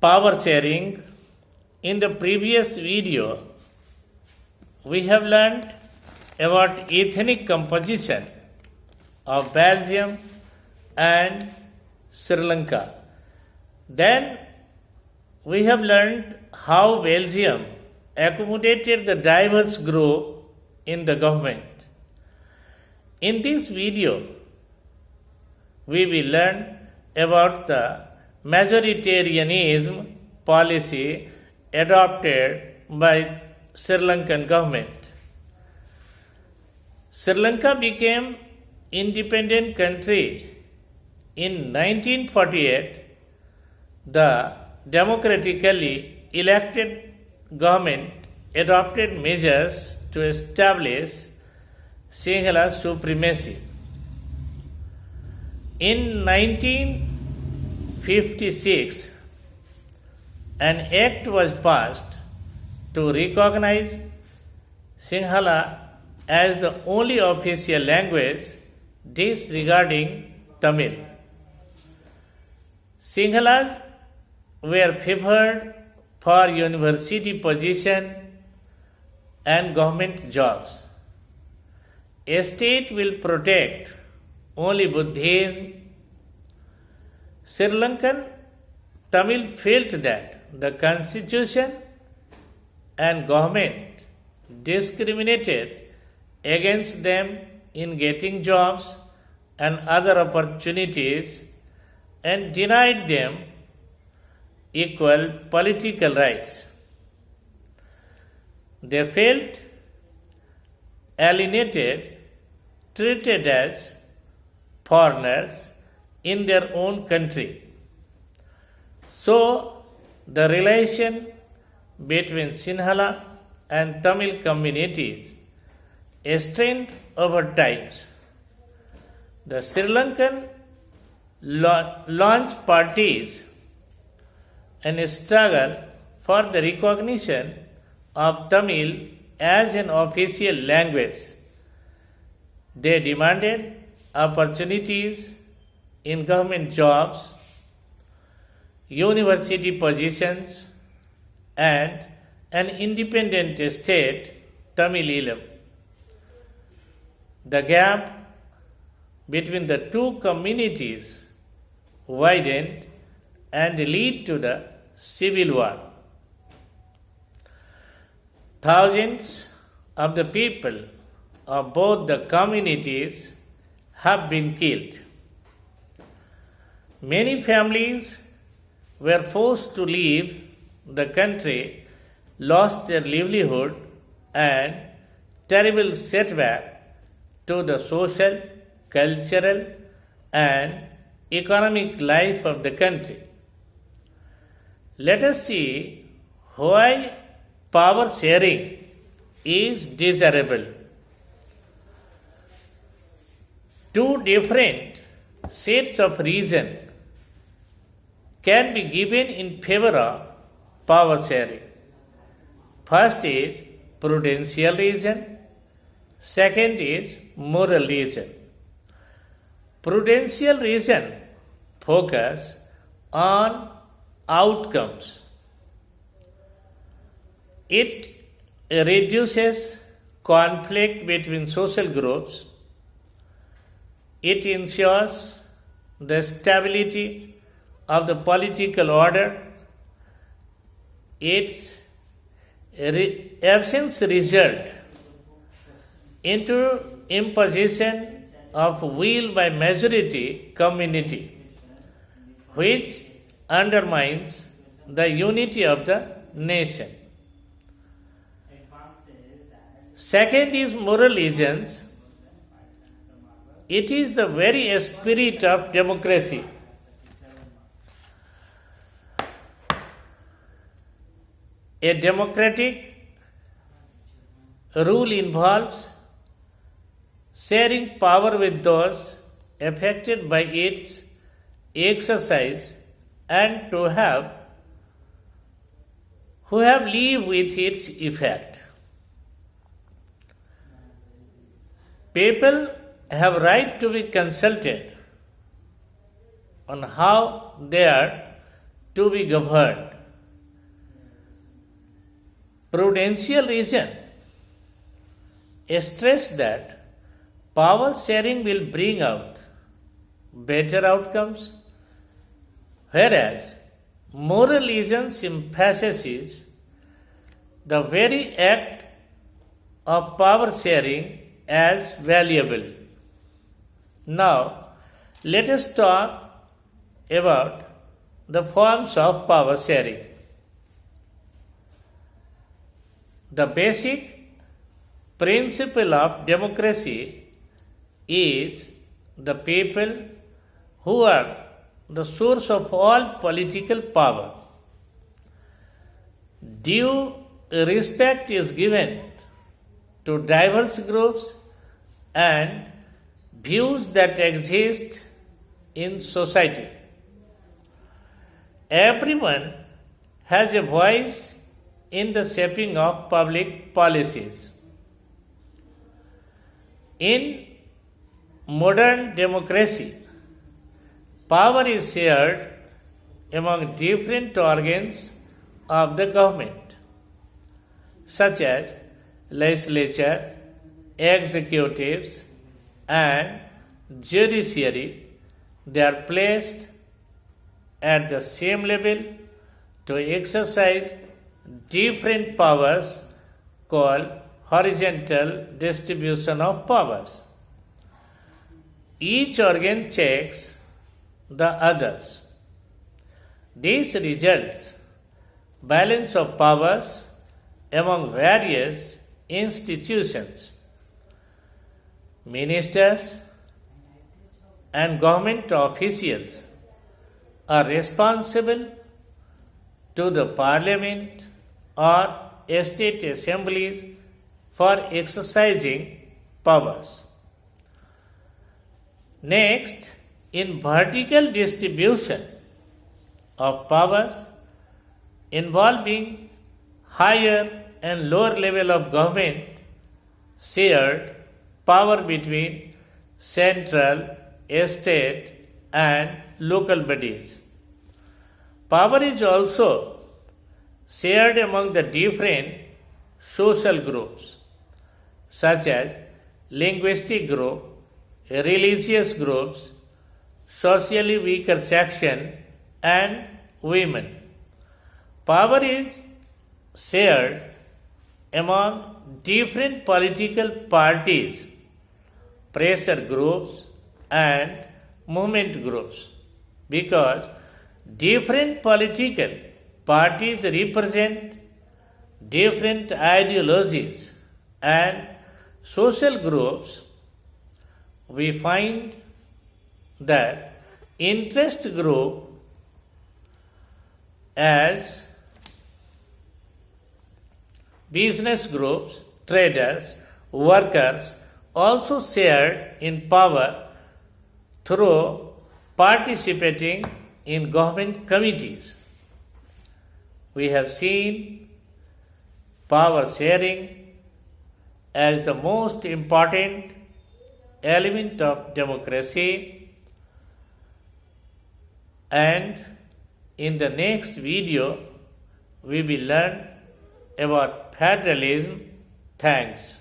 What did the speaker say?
power sharing. In the previous video, we have learned about ethnic composition of Belgium and Sri Lanka. Then we have learned how Belgium accommodated the diverse group in the government. In this video, we will learn about the majoritarianism policy adopted by Sri Lankan government. Sri Lanka became independent country in 1948. The democratically elected government adopted measures to establish Sinhala supremacy. In 1956, an act was passed to recognize Sinhala as the only official language, disregarding Tamil. Sinhalas were favored for university position and government jobs. A state will protect only Buddhism. Sri Lankan Tamil felt that the constitution and government discriminated against them in getting jobs and other opportunities and denied them equal political rights. They felt alienated, treated as foreigners in their own country. So, the relation between Sinhala and Tamil communities strained over times. The Sri Lankan launched parties and struggle for the recognition of Tamil as an official language. They demanded opportunities in government jobs, university positions, and an independent state, Tamileelam. The gap between the two communities widened and led to the civil war. Thousands of the people of both the communities have been killed. Many families were forced to leave the country, lost their livelihood, and terrible setback to the social, cultural, and economic life of the country. Let us see why power sharing is desirable. Two different sets of reason can be given in favor of power sharing. First is prudential reason, second is moral reason. Prudential reason focus on outcomes. It reduces conflict between social groups. It ensures the stability of the political order. Its absence result into imposition of will by majority community, which undermines the unity of the nation. Second is moral reasons. It is the very spirit of democracy. A democratic rule involves sharing power with those affected by its exercise and to have who have lived with its effect. People have right to be consulted on how their to be governed. Prudential reason stress that power sharing will bring out better outcomes, whereas moral reasons emphasizes the very act of power sharing as valuable. Now, let us talk about the forms of power sharing. The basic principle of democracy is the people who are the source of all political power. Due respect is given to diverse groups and views that exist in society. Everyone has a voice in the shaping of public policies. In modern democracy, power is shared among different organs of the government, such as legislature, executives, and judiciary. They are placed at the same level to exercise different powers called horizontal distribution of powers. Each organ checks the others. This results balance of powers among various institutions. Ministers and government officials are responsible to the parliament or state assemblies for exercising powers. Next, in vertical distribution of powers involving higher and lower level of government, shared power between central, state, and local bodies. Power is also shared among the different social groups, such as linguistic group, religious groups, socially weaker section, and women. Power is shared among different political parties, pressure groups, and movement groups, because different political parties represent different ideologies and social groups. We find that interest group as business groups, traders, workers also shared in power through participating in government committees. We have seen power sharing as the most important element of democracy, and in the next video we will learn about federalism. Thanks.